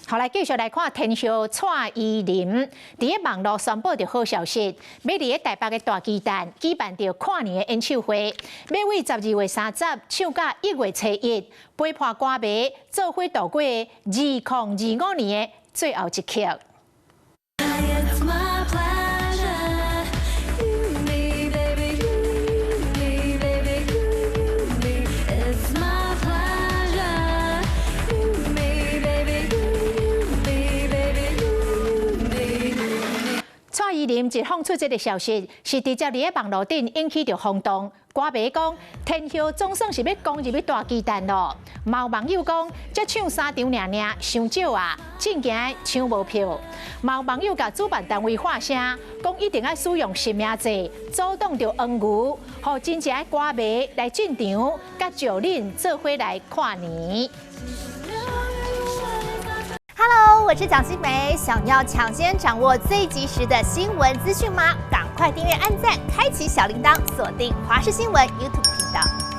好，来继续来看天后蔡依林，伫个网络宣布着好消息，要伫个台北的大巨蛋举办着跨年的演唱会，要为12月30唱到1月初1，陪伴歌迷做伙度过2025年的最后一刻。 蔡依林一放出这个消息，是直接伫个网络顶引起着轰动。歌迷讲，天后总算是要攻入去大巨蛋咯。嘛有网友讲，才唱3场尔，伤少啊，真惊抢无票。嘛有网友甲主办单位喊声，讲一定要使用实名制，阻挡着黄牛，互真正的歌迷来进场，甲石林做伙来跨年。 Hello， 我是蒋欣梅。想要抢先掌握最及时的新闻资讯吗？赶快订阅、按赞、开启小铃铛，锁定华视新闻 YouTube 频道。